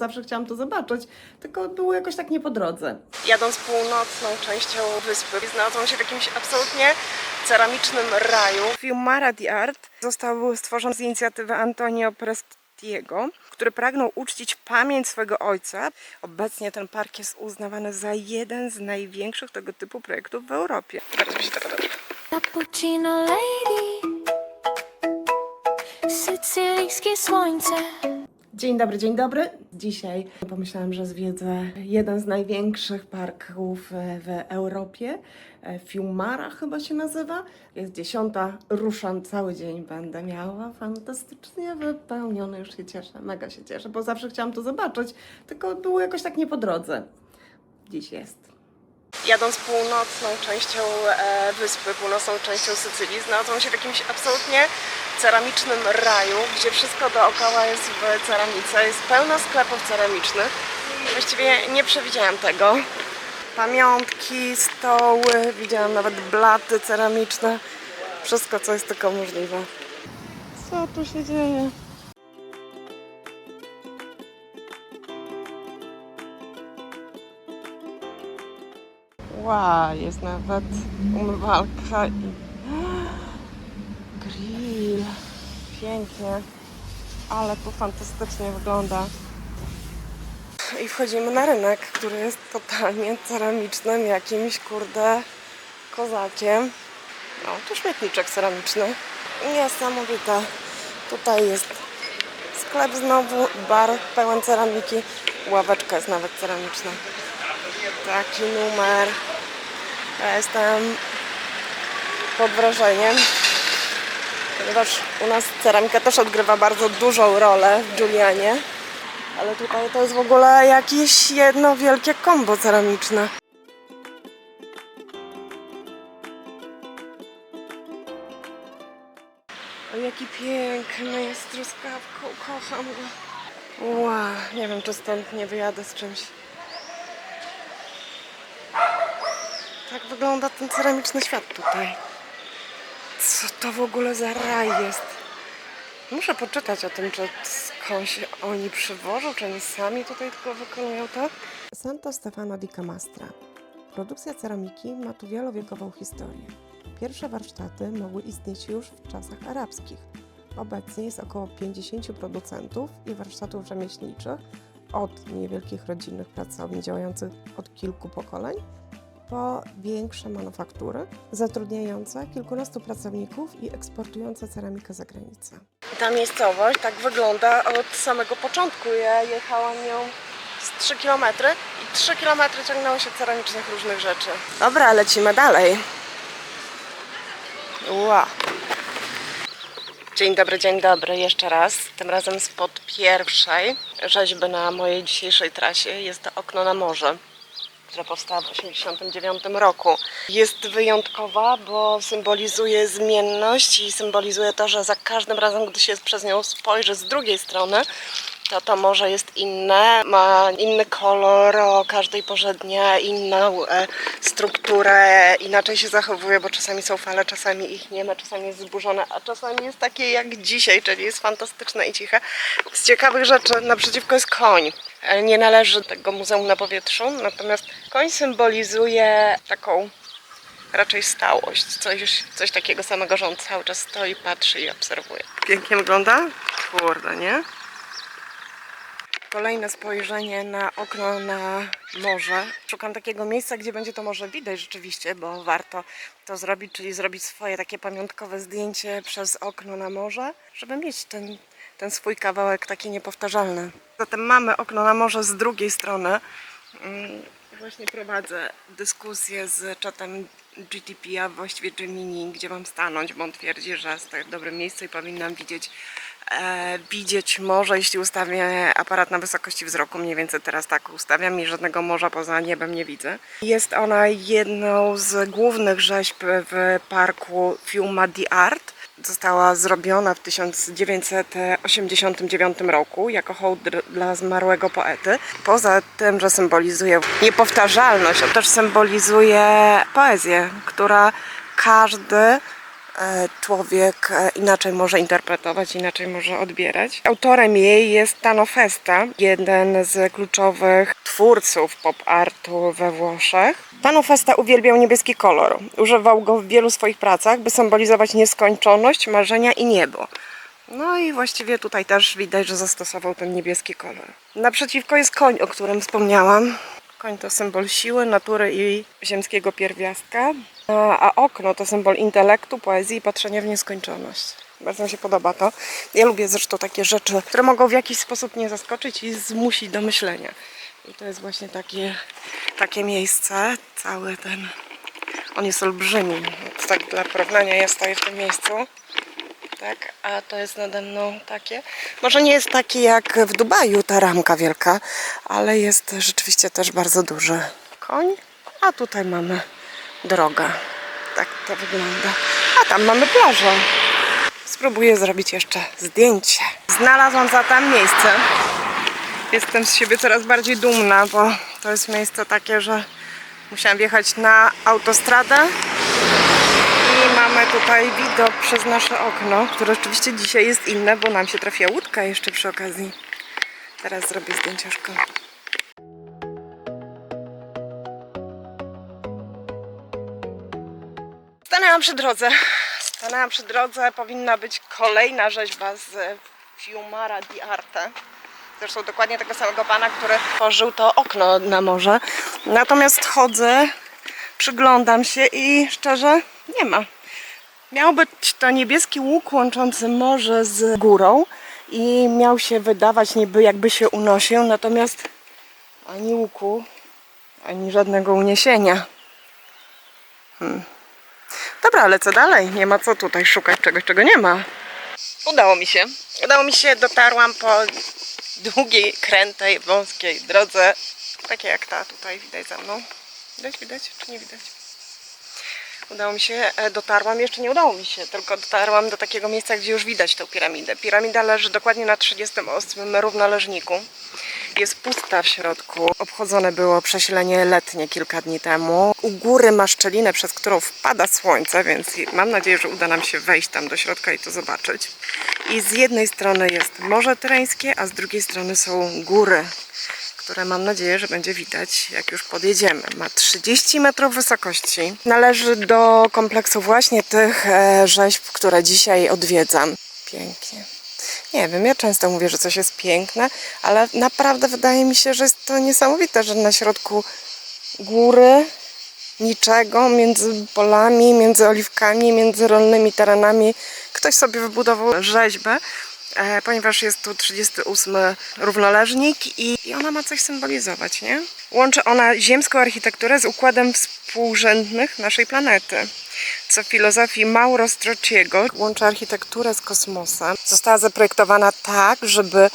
Zawsze chciałam to zobaczyć, tylko było jakoś tak nie po drodze. Jadąc północną częścią wyspy, znalazłam się w jakimś absolutnie ceramicznym raju. Fiumara di Art został stworzony z inicjatywy Antonio Prestiego, który pragnął uczcić pamięć swojego ojca. Obecnie ten park jest uznawany za jeden z największych tego typu projektów w Europie. Bardzo mi się to podoba. Cappuccino lady, sycylijskie słońce. Dzień dobry, dzień dobry. Dzisiaj pomyślałam, że zwiedzę jeden z największych parków w Europie. Fiumara chyba się nazywa. Jest 10, ruszam cały dzień, będę miała fantastycznie wypełniony. Już się cieszę, mega się cieszę, bo zawsze chciałam to zobaczyć, tylko było jakoś tak nie po drodze. Dziś jest. Jadąc północną częścią wyspy, północną częścią Sycylii, znalazłam się w jakimś absolutnie ceramicznym raju, gdzie wszystko dookoła jest w ceramice, jest pełno sklepów ceramicznych. Właściwie nie przewidziałam tego. Pamiątki, stoły, widziałam nawet blaty ceramiczne. Wszystko, co jest tylko możliwe. Co tu się dzieje? Wow, jest nawet umywalka i grill. Pięknie, ale tu fantastycznie wygląda. I wchodzimy na rynek, który jest totalnie ceramicznym, jakimś kurde kozakiem. No, tu śmietniczek ceramiczny. Niesamowite. Tutaj jest sklep znowu, bar pełen ceramiki. Ławeczka jest nawet ceramiczna. Taki numer. Ja jestem pod wrażeniem, ponieważ u nas ceramika też odgrywa bardzo dużą rolę w Giulianie. Ale tutaj to jest w ogóle jakieś jedno wielkie kombo ceramiczne. O, jaki piękny jest truskawką, kocham go. Wow, nie wiem, czy stąd nie wyjadę z czymś. Tak wygląda ten ceramiczny świat tutaj. Co to w ogóle za raj jest? Muszę poczytać o tym, czy skądś oni przywożą, czy oni sami tutaj tylko wykonują to. Santo Stefano di Camastra. Produkcja ceramiki ma tu wielowiekową historię. Pierwsze warsztaty mogły istnieć już w czasach arabskich. Obecnie jest około 50 producentów i warsztatów rzemieślniczych, od niewielkich rodzinnych pracowni działających od kilku pokoleń, po większe manufaktury zatrudniające kilkunastu pracowników i eksportujące ceramikę za granicę. Ta miejscowość tak wygląda od samego początku. Ja jechałam nią z 3 km i 3 km ciągnęło się ceramicznych różnych rzeczy. Dobra, lecimy dalej. Wow. Dzień dobry, jeszcze raz. Tym razem spod pierwszej rzeźby na mojej dzisiejszej trasie. Jest to okno na morze, która powstała w 1989 roku. Jest wyjątkowa, bo symbolizuje zmienność i symbolizuje to, że za każdym razem, gdy się przez nią spojrzy z drugiej strony, to morze jest inne, ma inny kolor o każdej porze dnia, inną strukturę, inaczej się zachowuje, bo czasami są fale, czasami ich nie ma, czasami jest zburzone, a czasami jest takie jak dzisiaj, czyli jest fantastyczne i ciche. Z ciekawych rzeczy naprzeciwko jest koń. Nie należy tego muzeum na powietrzu, natomiast koń symbolizuje taką raczej stałość, coś takiego samego, że on cały czas stoi, patrzy i obserwuje. Pięknie wygląda? Kurde, nie? Kolejne spojrzenie na okno na morze. Szukam takiego miejsca, gdzie będzie to morze widać rzeczywiście, bo warto to zrobić, czyli zrobić swoje takie pamiątkowe zdjęcie przez okno na morze, żeby mieć ten swój kawałek taki niepowtarzalny. Zatem mamy okno na morze z drugiej strony. Właśnie prowadzę dyskusję z czatem GTP, a właściwie Gemini, gdzie mam stanąć, bo on twierdzi, że stoję w dobrym miejscu i powinnam widzieć morze, jeśli ustawię aparat na wysokości wzroku. Mniej więcej teraz tak ustawiam i żadnego morza poza niebem nie widzę. Jest ona jedną z głównych rzeźb w parku Fiumara di Art. Została zrobiona w 1989 roku jako hołd dla zmarłego poety. Poza tym, że symbolizuje niepowtarzalność, to też symbolizuje poezję, która każdy człowiek inaczej może interpretować, inaczej może odbierać. Autorem jej jest Tano Festa, jeden z kluczowych twórców pop artu we Włoszech. Tano Festa uwielbiał niebieski kolor. Używał go w wielu swoich pracach, by symbolizować nieskończoność, marzenia i niebo. No i właściwie tutaj też widać, że zastosował ten niebieski kolor. Naprzeciwko jest koń, o którym wspomniałam. Koń to symbol siły, natury i ziemskiego pierwiastka, a okno to symbol intelektu, poezji i patrzenia w nieskończoność. Bardzo mi się podoba to. Ja lubię zresztą takie rzeczy, które mogą w jakiś sposób mnie zaskoczyć i zmusić do myślenia. I to jest właśnie takie miejsce, cały ten... On jest olbrzymi. Tak dla porównania ja stoję w tym miejscu. Tak, a to jest nade mną takie. Może nie jest taki jak w Dubaju, ta ramka wielka, ale jest rzeczywiście też bardzo duży koń. A tutaj mamy drogę. Tak to wygląda. A tam mamy plażę. Spróbuję zrobić jeszcze zdjęcie. Znalazłam zatem miejsce. Jestem z siebie coraz bardziej dumna, bo to jest miejsce takie, że musiałam wjechać na autostradę. I mamy tutaj widok przez nasze okno, które oczywiście dzisiaj jest inne, bo nam się trafiła łódka jeszcze przy okazji. Teraz zrobię zdjęciaszko. Stanęłam przy drodze. Stanęłam przy drodze. Powinna być kolejna rzeźba z Fiumara di Arte. Zresztą dokładnie tego samego pana, który tworzył to okno na morze. Natomiast chodzę, przyglądam się i szczerze nie ma. Miał być to niebieski łuk łączący morze z górą i miał się wydawać niby jakby się unosił, natomiast ani łuku, ani żadnego uniesienia. Dobra, ale co dalej? Nie ma co tutaj szukać czegoś, czego nie ma. Udało mi się. Dotarłam po długiej, krętej, wąskiej drodze. Takie jak ta tutaj widać za mną. Widać? Czy nie widać? Udało mi się, dotarłam, jeszcze nie udało mi się, tylko dotarłam do takiego miejsca, gdzie już widać tę piramidę. Piramida leży dokładnie na 38 równoleżniku. Jest pusta w środku. Obchodzone było przesilenie letnie kilka dni temu. U góry ma szczelinę, przez którą wpada słońce, więc mam nadzieję, że uda nam się wejść tam do środka i to zobaczyć. I z jednej strony jest Morze Tyreńskie, a z drugiej strony są góry, które mam nadzieję, że będzie widać, jak już podjedziemy. Ma 30 metrów wysokości. Należy do kompleksu właśnie tych rzeźb, które dzisiaj odwiedzam. Pięknie. Nie wiem, ja często mówię, że coś jest piękne, ale naprawdę wydaje mi się, że jest to niesamowite, że na środku góry, niczego, między polami, między oliwkami, między rolnymi terenami ktoś sobie wybudował rzeźbę. Ponieważ jest tu 38 równoleżnik i ona ma coś symbolizować, nie? Łączy ona ziemską architekturę z układem współrzędnych naszej planety, co w filozofii Mauro Strozziego łączy architekturę z kosmosem. Została zaprojektowana tak, żeby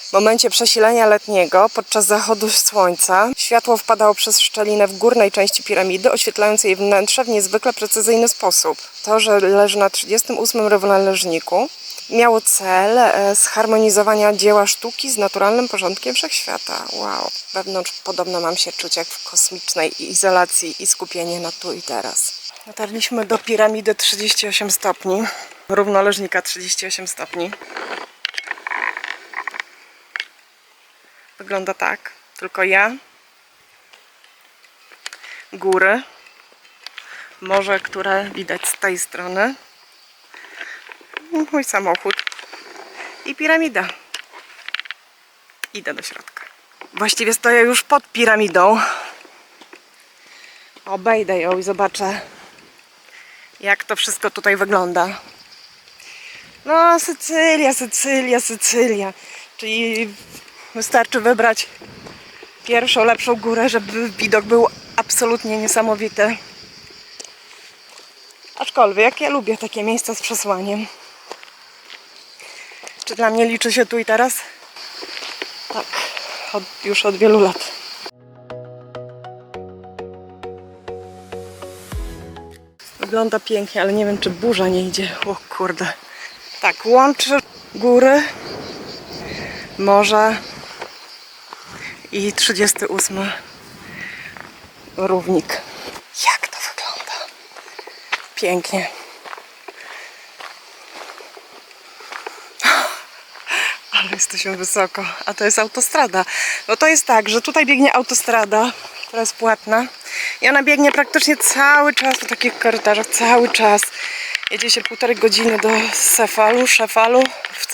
w momencie przesilenia letniego, podczas zachodu słońca, światło wpadało przez szczelinę w górnej części piramidy, oświetlając jej wnętrze w niezwykle precyzyjny sposób. To, że leży na 38 równoleżniku, miało cel zharmonizowania dzieła sztuki z naturalnym porządkiem wszechświata. Wow. Wewnątrz podobno mam się czuć jak w kosmicznej izolacji i skupienie na tu i teraz. Dotarliśmy do piramidy 38 stopni. Równoleżnika 38 stopni. Wygląda tak. Tylko ja. Góry. Morze, które widać z tej strony. Mój samochód i piramida. Idę do środka. Właściwie stoję już pod piramidą. Obejdę ją i zobaczę, jak to wszystko tutaj wygląda. No, Sycylia. Czyli wystarczy wybrać pierwszą, lepszą górę, żeby widok był absolutnie niesamowity. Aczkolwiek ja lubię takie miejsca z przesłaniem. Czy dla mnie liczy się tu i teraz? Tak, już od wielu lat. Wygląda pięknie, ale nie wiem, czy burza nie idzie. O kurde. Tak, łączy góry, morze i 38 równik. Jak to wygląda? Pięknie. jesteśmy wysoko, a to jest autostrada. No to jest tak, że tutaj biegnie autostrada, która jest płatna i ona biegnie praktycznie cały czas po takich korytarzach, cały czas. Jedzie się 1,5 godziny do Szefalu,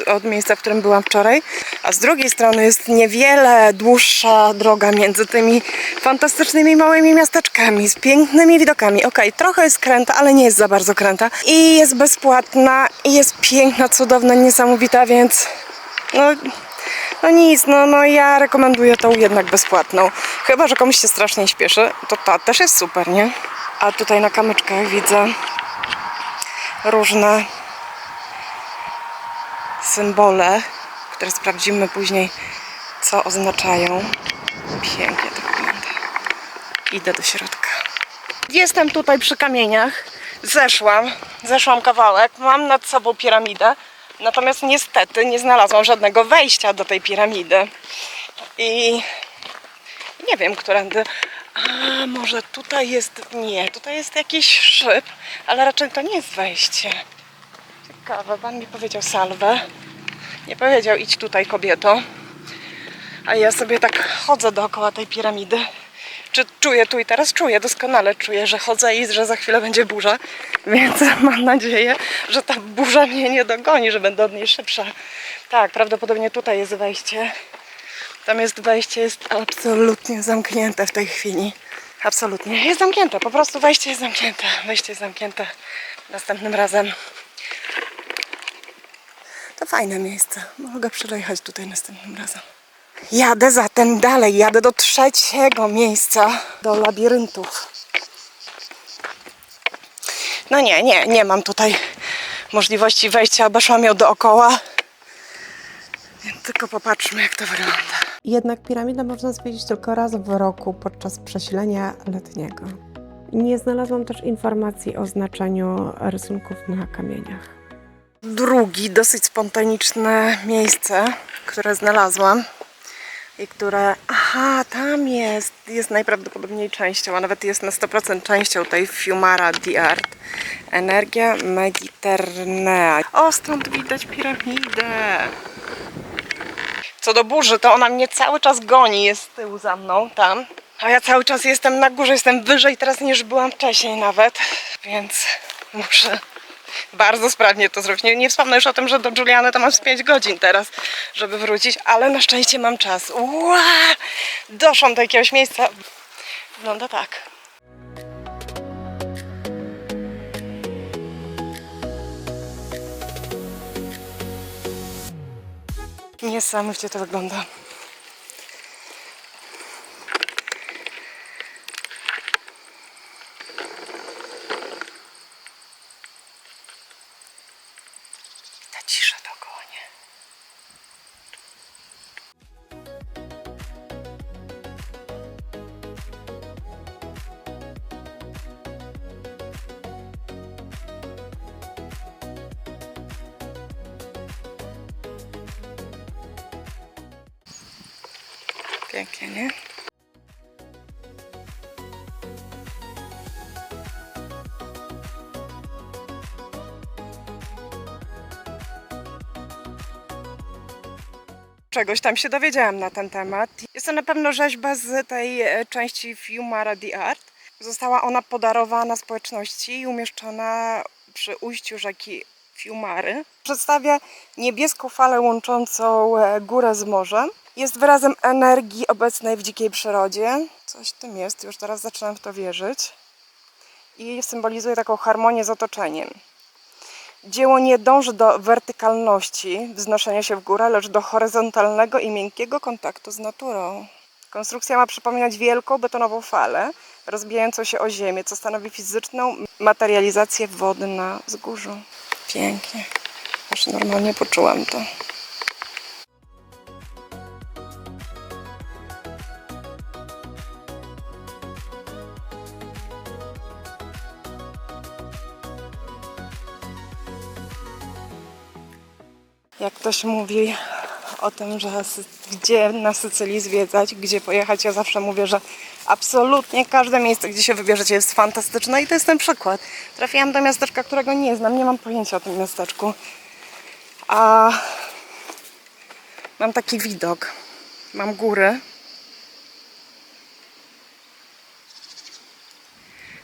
od miejsca, w którym byłam wczoraj, a z drugiej strony jest niewiele dłuższa droga między tymi fantastycznymi małymi miasteczkami z pięknymi widokami. Okej, trochę jest kręta, ale nie jest za bardzo kręta i jest bezpłatna i jest piękna, cudowna, niesamowita, więc no nic, no ja rekomenduję tą jednak bezpłatną. Chyba że komuś się strasznie śpieszy, to ta też jest super, nie? A tutaj na kamyczkach widzę różne symbole, które sprawdzimy później, co oznaczają. Pięknie to wygląda. Idę do środka. Jestem tutaj przy kamieniach. Zeszłam kawałek. Mam nad sobą piramidę. Natomiast niestety nie znalazłam żadnego wejścia do tej piramidy. I nie wiem, którędy. A może tutaj jest... Nie, tutaj jest jakiś szyb, ale raczej to nie jest wejście. Ciekawe, pan mi powiedział salwę. Nie powiedział idź tutaj, kobieto. A ja sobie tak chodzę dookoła tej piramidy. Czy czuję tu i teraz? Czuję, doskonale czuję, że chodzę i że za chwilę będzie burza. Więc mam nadzieję, że ta burza mnie nie dogoni, że będę od niej szybsza. Tak, prawdopodobnie tutaj jest wejście. Tam jest wejście, jest absolutnie zamknięte w tej chwili. Absolutnie. Jest zamknięte, po prostu wejście jest zamknięte. Wejście jest zamknięte. Następnym razem. To fajne miejsce. Mogę przyjechać tutaj następnym razem. Jadę zatem dalej. Jadę do 3. miejsca. Do labiryntów. No nie mam tutaj możliwości wejścia. Obeszłam ją dookoła. Więc tylko popatrzmy, jak to wygląda. Jednak piramidę można zwiedzić tylko raz w roku podczas przesilenia letniego. Nie znalazłam też informacji o znaczeniu rysunków na kamieniach. Drugie dosyć spontaniczne miejsce, które znalazłam i które... Aha, tam jest najprawdopodobniej częścią, a nawet jest na 100% częścią tej Fiumara di Art. Energia Mediterranea. O, stąd widać piramidę. Co do burzy, to ona mnie cały czas goni, jest z tyłu za mną, tam. A ja cały czas jestem na górze, jestem wyżej teraz niż byłam wcześniej nawet, więc muszę bardzo sprawnie to zrobić. Nie wspomnę już o tym, że do Juliany to mam z 5 godzin teraz, żeby wrócić, ale na szczęście mam czas. Ua! Doszłam do jakiegoś miejsca. Wygląda tak. Niesamowicie to wygląda. Ta cisza dookoła, nie? Pięknie, nie? Czegoś tam się dowiedziałam na ten temat. Jest to na pewno rzeźba z tej części Fiumara di Art. Została ona podarowana społeczności i umieszczona przy ujściu rzeki Fiumary. Przedstawia niebieską falę łączącą górę z morzem. Jest wyrazem energii obecnej w dzikiej przyrodzie. Coś w tym jest, już teraz zaczynam w to wierzyć. I symbolizuje taką harmonię z otoczeniem. Dzieło nie dąży do wertykalności, wznoszenia się w górę, lecz do horyzontalnego i miękkiego kontaktu z naturą. Konstrukcja ma przypominać wielką betonową falę rozbijającą się o ziemię, co stanowi fizyczną materializację wody na wzgórzu. Pięknie. Aż normalnie poczułam to. Jak ktoś mówi o tym, że gdzie na Sycylii zwiedzać, gdzie pojechać, ja zawsze mówię, że absolutnie każde miejsce, gdzie się wybierzecie, jest fantastyczne i to jest ten przykład. Trafiłam do miasteczka, którego nie znam, nie mam pojęcia o tym miasteczku. A Mam taki widok. Mam góry.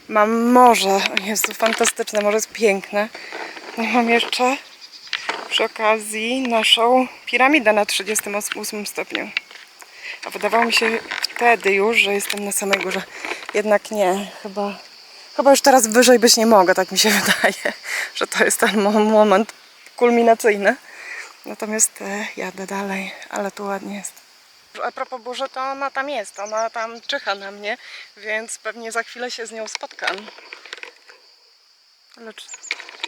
Mam morze. O Jezu, fantastyczne. Morze jest piękne. I mam jeszcze przy okazji naszą piramidę na 38 stopniu. A wydawało mi się wtedy już, że jestem na samej górze. Jednak nie. Chyba już teraz wyżej być nie mogę. Tak mi się wydaje, że to jest ten moment kulminacyjny. Natomiast jadę dalej. Ale tu ładnie jest. A propos burzy, to ona tam jest. Ona tam czyha na mnie. Więc pewnie za chwilę się z nią spotkam. Lecz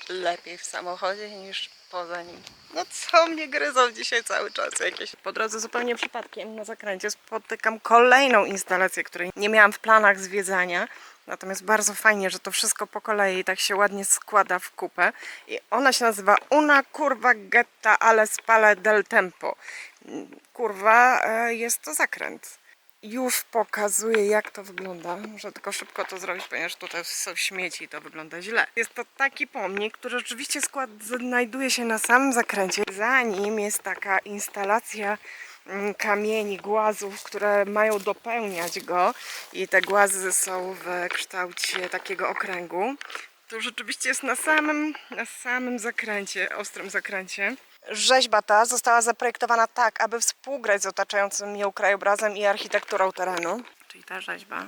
lepiej w samochodzie niż poza nim. No co mnie gryzą dzisiaj cały czas jakieś. Po drodze zupełnie przypadkiem na zakręcie spotykam kolejną instalację, której nie miałam w planach zwiedzania. Natomiast bardzo fajnie, że to wszystko po kolei tak się ładnie składa w kupę. I ona się nazywa Una Curva Getta alle Spalle del Tempo. Kurwa, jest to zakręt. Już pokazuję, jak to wygląda. Muszę tylko szybko to zrobić, ponieważ tutaj są śmieci i to wygląda źle. Jest to taki pomnik, który rzeczywiście znajduje się na samym zakręcie. Za nim jest taka instalacja kamieni, głazów, które mają dopełniać go. I te głazy są w kształcie takiego okręgu. To rzeczywiście jest na samym zakręcie, ostrym zakręcie. Rzeźba ta została zaprojektowana tak, aby współgrać z otaczającym ją krajobrazem i architekturą terenu. Czyli ta rzeźba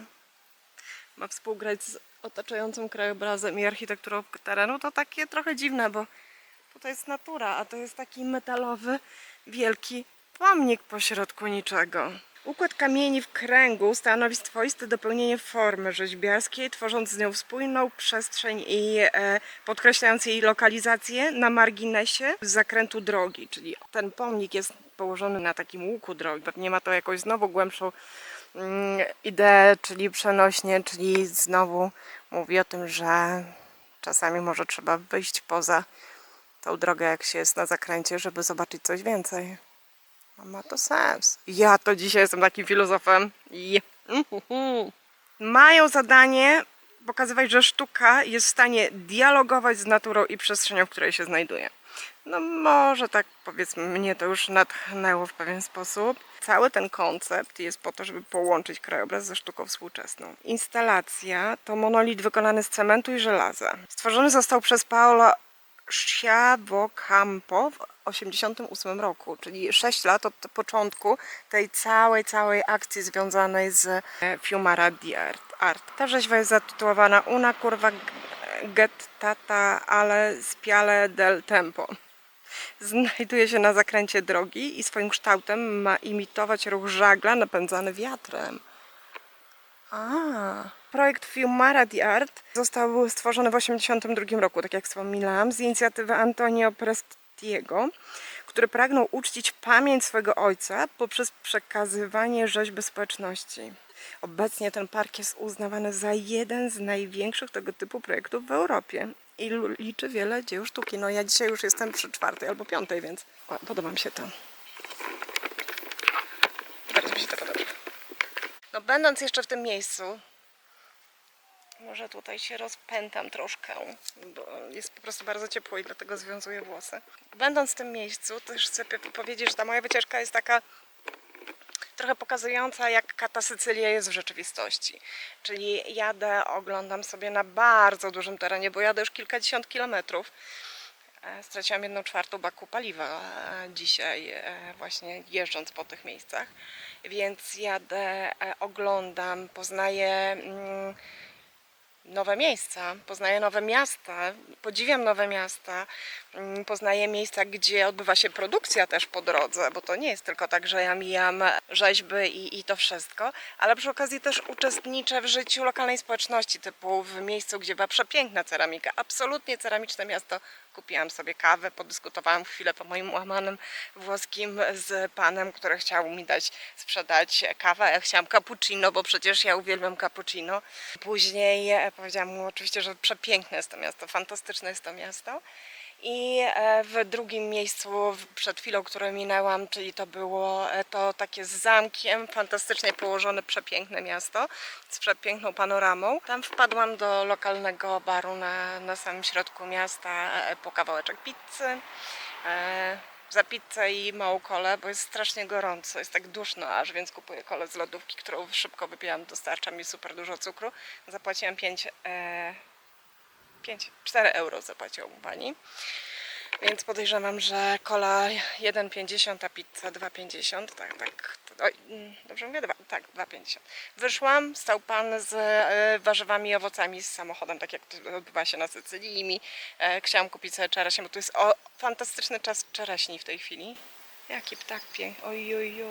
ma współgrać z otaczającym krajobrazem i architekturą terenu. To takie trochę dziwne, bo tutaj jest natura, a to jest taki metalowy, wielki pomnik pośrodku niczego. Układ kamieni w kręgu stanowi swoiste dopełnienie formy rzeźbiarskiej, tworząc z nią spójną przestrzeń i podkreślając jej lokalizację na marginesie zakrętu drogi. Czyli ten pomnik jest położony na takim łuku drogi. Pewnie ma to jakąś znowu głębszą ideę, czyli przenośnie, czyli znowu mówi o tym, że czasami może trzeba wyjść poza tą drogę, jak się jest na zakręcie, żeby zobaczyć coś więcej. Ma to sens. Ja to dzisiaj jestem takim filozofem. Mają zadanie pokazywać, że sztuka jest w stanie dialogować z naturą i przestrzenią, w której się znajduje. No może tak powiedzmy, mnie to już natchnęło w pewien sposób. Cały ten koncept jest po to, żeby połączyć krajobraz ze sztuką współczesną. Instalacja to monolit wykonany z cementu i żelaza. Stworzony został przez Paolo Schiavocampo w 1988 roku, czyli 6 lat od początku tej całej akcji związanej z Fiumara di Art. Ta rzeźba jest zatytułowana Una Curva Gettata alle Spiale del Tempo. Znajduje się na zakręcie drogi i swoim kształtem ma imitować ruch żagla napędzany wiatrem. Projekt Fiumara di Art został stworzony w 1982 roku, tak jak wspominałam, z inicjatywy Antonio Prestiego, który pragnął uczcić pamięć swojego ojca poprzez przekazywanie rzeźby społeczności. Obecnie ten park jest uznawany za jeden z największych tego typu projektów w Europie i liczy wiele dzieł sztuki. No ja dzisiaj już jestem przy 4. albo 5, więc podoba mi się to. Bardzo mi się to podoba. No będąc jeszcze w tym miejscu, może tutaj się rozpętam troszkę, bo jest po prostu bardzo ciepło i dlatego związuję włosy. Będąc w tym miejscu, też chcę powiedzieć, że ta moja wycieczka jest taka trochę pokazująca, jak ta Sycylia jest w rzeczywistości. Czyli jadę, oglądam sobie na bardzo dużym terenie, bo jadę już kilkadziesiąt kilometrów. Straciłam 1/4 baku paliwa dzisiaj właśnie jeżdżąc po tych miejscach. Więc jadę, oglądam, poznaję nowe miejsca, poznaję nowe miasta, podziwiam nowe miasta, poznaję miejsca, gdzie odbywa się produkcja też po drodze, bo to nie jest tylko tak, że ja mijam rzeźby i to wszystko, ale przy okazji też uczestniczę w życiu lokalnej społeczności, typu w miejscu, gdzie była przepiękna ceramika, absolutnie ceramiczne miasto. Kupiłam sobie kawę, podyskutowałam chwilę po moim łamanym włoskim z panem, który chciał mi sprzedać kawę. Ja chciałam cappuccino, bo przecież ja uwielbiam cappuccino. Później powiedziałam mu oczywiście, że przepiękne jest to miasto, fantastyczne jest to miasto. I w drugim miejscu przed chwilą, które minęłam, czyli to było to takie z zamkiem, fantastycznie położone, przepiękne miasto z przepiękną panoramą. Tam wpadłam do lokalnego baru na samym środku miasta po kawałeczek pizzy. za pizzę i małą kolę, bo jest strasznie gorąco, jest tak duszno aż, więc kupuję kolę z lodówki, którą szybko wypijam, dostarcza mi super dużo cukru. Zapłaciłam 4 euro zapłaciła mu pani. Więc podejrzewam, że kola 1,50, a pizza 2,50. Tak. Oj, dobrze mówię? Tak, 2,50. Wyszłam, stał pan z warzywami i owocami z samochodem, tak jak to odbywa się na Sycylii. I chciałam kupić sobie czereśnie, bo tu jest fantastyczny czas czereśni w tej chwili. Jaki ptak piękny. Oj.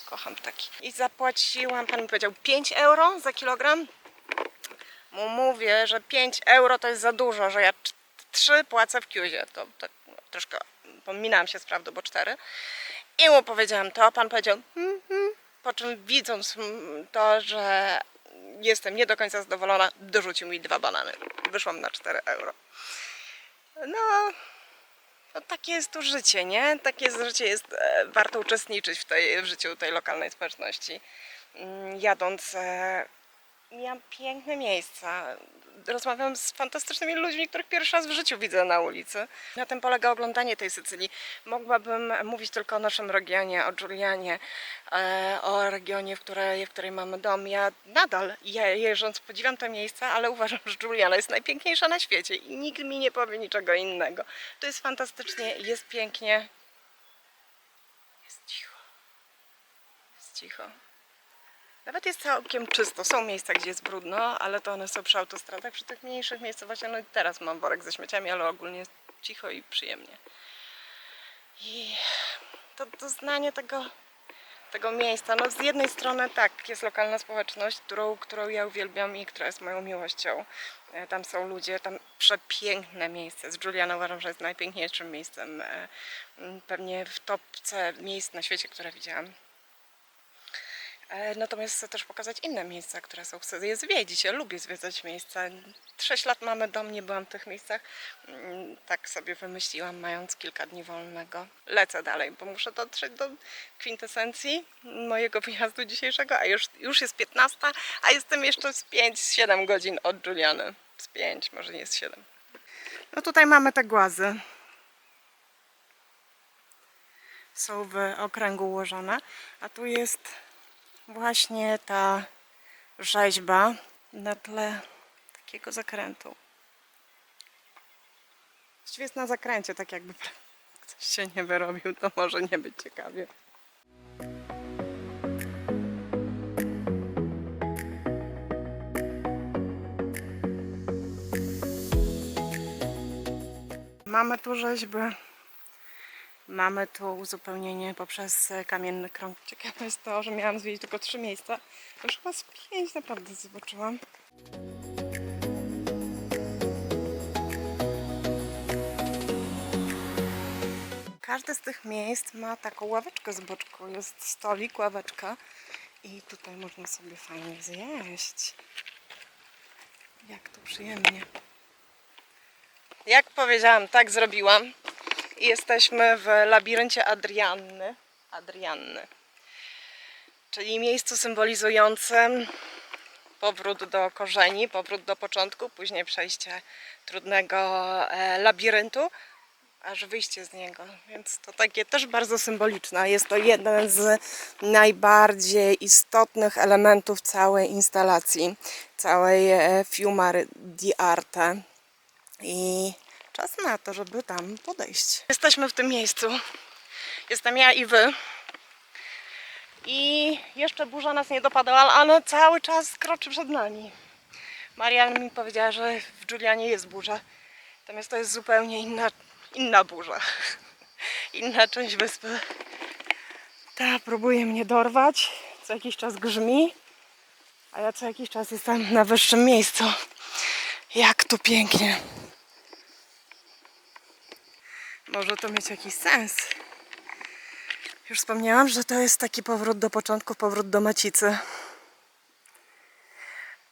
Kocham ptaki. I zapłaciłam, pan mi powiedział, 5 euro za kilogram. Mu mówię, że 5 euro to jest za dużo, że ja 3 płacę w Kiuzie. To troszkę pominęłam się z prawdą, bo 4. I mu powiedziałam to, pan powiedział po czym widząc to, że jestem nie do końca zadowolona, dorzucił mi 2 banany. Wyszłam na 4 euro. No takie jest tu życie, nie? Takie jest życie, warto uczestniczyć w życiu tej lokalnej społeczności. Jadąc miałam piękne miejsca. Rozmawiam z fantastycznymi ludźmi, których pierwszy raz w życiu widzę na ulicy. Na tym polega oglądanie tej Sycylii. Mogłabym mówić tylko o naszym regionie, o Giulianie, o regionie, w której mamy dom. Ja nadal jeżdżąc podziwiam te miejsca, ale uważam, że Giuliana jest najpiękniejsza na świecie i nikt mi nie powie niczego innego. To jest fantastycznie, jest pięknie. Jest cicho. Jest cicho. Nawet jest całkiem czysto. Są miejsca, gdzie jest brudno, ale to one są przy autostradach. Przy tych mniejszych miejscowościach, no i teraz mam worek ze śmieciami, ale ogólnie jest cicho i przyjemnie. I to doznanie tego miejsca, no z jednej strony tak, jest lokalna społeczność, którą ja uwielbiam i która jest moją miłością. Tam są ludzie, tam przepiękne miejsce. Z Giuliana uważam, że jest najpiękniejszym miejscem, pewnie w topce miejsc na świecie, które widziałam. Natomiast chcę też pokazać inne miejsca, które są. Chcę je zwiedzić. Ja lubię zwiedzać miejsca. 6 lat mamy dom, nie byłam w tych miejscach. Tak sobie wymyśliłam, mając kilka dni wolnego. Lecę dalej, bo muszę dotrzeć do kwintesencji mojego wyjazdu dzisiejszego, a już jest 15, a jestem jeszcze z 5-7 godzin od Giuliany. Z 5, może nie z 7. No tutaj mamy te głazy. Są w okręgu ułożone, a tu jest właśnie ta rzeźba na tle takiego zakrętu. Właściwie jest na zakręcie, tak jakby ktoś się nie wyrobił, to może nie być ciekawie. Mamy tu rzeźby. Mamy tu uzupełnienie poprzez kamienny krąg. Ciekawe jest to, że miałam zwiedzić tylko 3 miejsca. Już chyba z 5 naprawdę zobaczyłam. Każde z tych miejsc ma taką ławeczkę z boczku. Jest stolik, ławeczka i tutaj można sobie fajnie zjeść. Jak to przyjemnie. Jak powiedziałam, tak zrobiłam. I jesteśmy w labiryncie Adrianny, czyli miejscu symbolizującym powrót do korzeni, powrót do początku, później przejście trudnego labiryntu, aż wyjście z niego. Więc to takie też bardzo symboliczne. Jest to jeden z najbardziej istotnych elementów całej instalacji, całej Fiumare di Arte. I czas na to, żeby tam podejść. Jesteśmy w tym miejscu. Jestem ja i wy. I jeszcze burza nas nie dopadała, ale cały czas kroczy przed nami. Marian mi powiedziała, że w Giulianie jest burza. Natomiast to jest zupełnie inna burza. Inna część wyspy. Ta próbuje mnie dorwać. Co jakiś czas grzmi. A ja co jakiś czas jestem na wyższym miejscu. Jak tu pięknie. Może to mieć jakiś sens. Już wspomniałam, że to jest taki powrót do początku, powrót do macicy.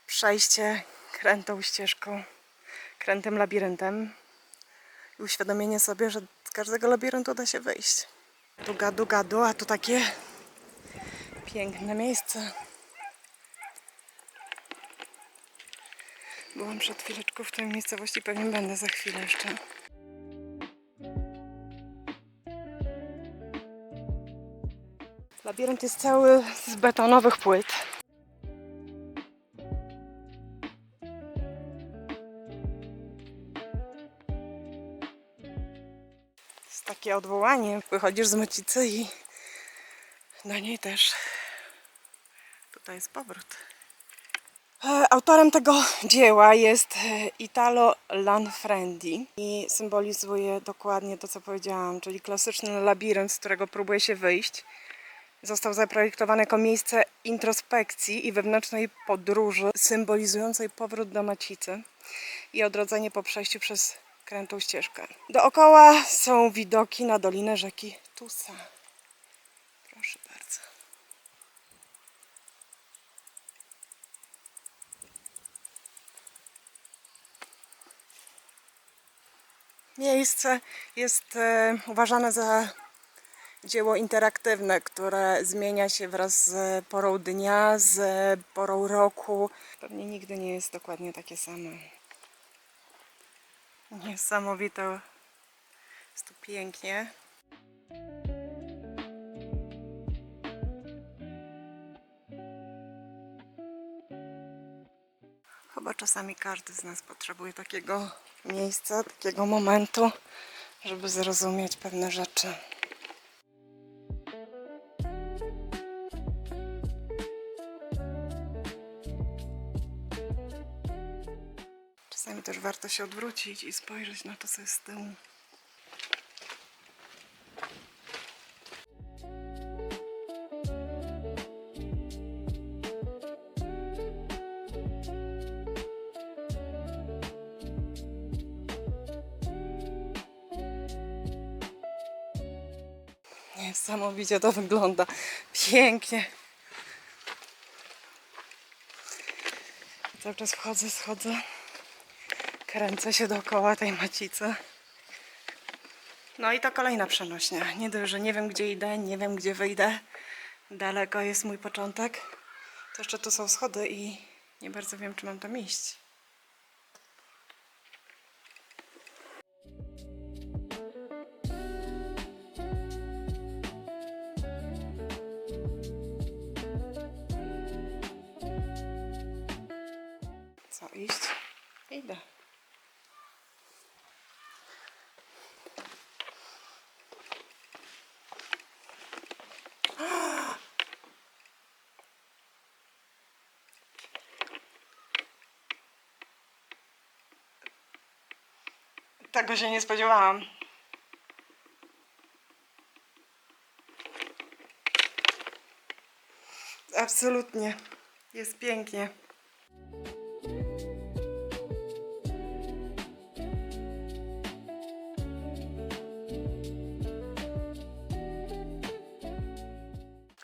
Przejście krętą ścieżką, krętym labiryntem i uświadomienie sobie, że z każdego labiryntu da się wyjść. Tu gadu, a tu takie piękne miejsce. Byłam przed chwileczką w tej miejscowości, pewnie będę za chwilę jeszcze. Labirynt jest cały z betonowych płyt. Jest takie odwołanie. Wychodzisz z macicy i do niej też. Tutaj jest powrót. Autorem tego dzieła jest Italo Lanfranchi i symbolizuje dokładnie to, co powiedziałam, czyli klasyczny labirynt, z którego próbuje się wyjść. Został zaprojektowany jako miejsce introspekcji i wewnętrznej podróży, symbolizującej powrót do macicy i odrodzenie po przejściu przez krętą ścieżkę. Dookoła są widoki na dolinę rzeki Tusa. Proszę bardzo. Miejsce jest uważane za dzieło interaktywne, które zmienia się wraz z porą dnia, z porą roku. Pewnie nigdy nie jest dokładnie takie samo. Niesamowite. Jest tu pięknie. Chyba czasami każdy z nas potrzebuje takiego miejsca, takiego momentu, żeby zrozumieć pewne rzeczy. Czasami też warto się odwrócić i spojrzeć na to, co jest z tyłu. Niesamowicie to wygląda. Pięknie. Cały czas wchodzę, schodzę. Kręcę się dookoła tej macicy. No i to kolejna przenośnia. Nie dość, że nie wiem, gdzie idę, nie wiem, gdzie wyjdę. Daleko jest mój początek. To jeszcze tu są schody i nie bardzo wiem, czy mam tam iść. Co, iść? Idę. Tego się nie spodziewałam. Absolutnie. Jest pięknie.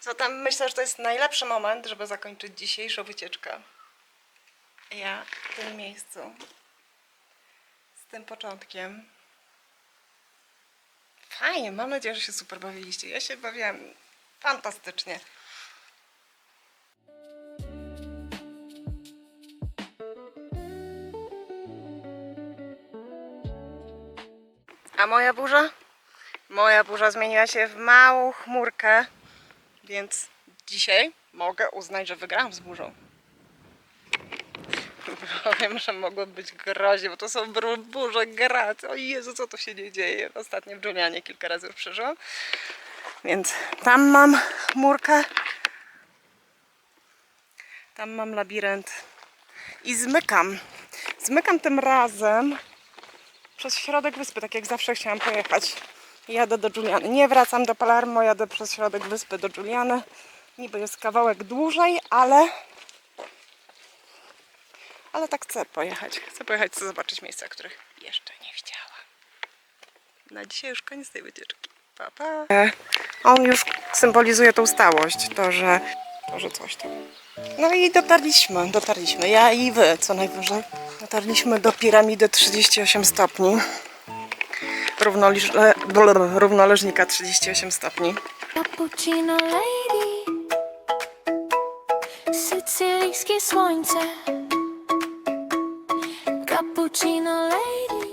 Zatem myślę, że to jest najlepszy moment, żeby zakończyć dzisiejszą wycieczkę. Ja w tym miejscu. Z tym początkiem. Fajnie, mam nadzieję, że się super bawiliście. Ja się bawiłam fantastycznie. A moja burza? Moja burza zmieniła się w małą chmurkę, więc dzisiaj mogę uznać, że wygrałam z burzą. Wiem, że mogło być groźnie, bo to są burze grad. O Jezu, co to się nie dzieje. Ostatnio w Julianie kilka razy już przeżyłam. Więc tam mam chmurkę. Tam mam labirynt. I zmykam. Zmykam tym razem przez środek wyspy, tak jak zawsze chciałam pojechać. Jadę do Juliany. Nie wracam do Palermo, jadę przez środek wyspy do Juliany. Niby jest kawałek dłużej, ale tak chcę pojechać. Chcę pojechać, chcę zobaczyć miejsca, których jeszcze nie widziałam. Na dzisiaj już koniec tej wycieczki. Pa, pa. On już symbolizuje tą stałość, to, że coś tam. No i dotarliśmy. Ja i wy, co najwyżej. Dotarliśmy do piramidy 38 stopni. Równoleżnika 38 stopni. Cappuccino lady, sycylijskie słońce. Cappuccino lady.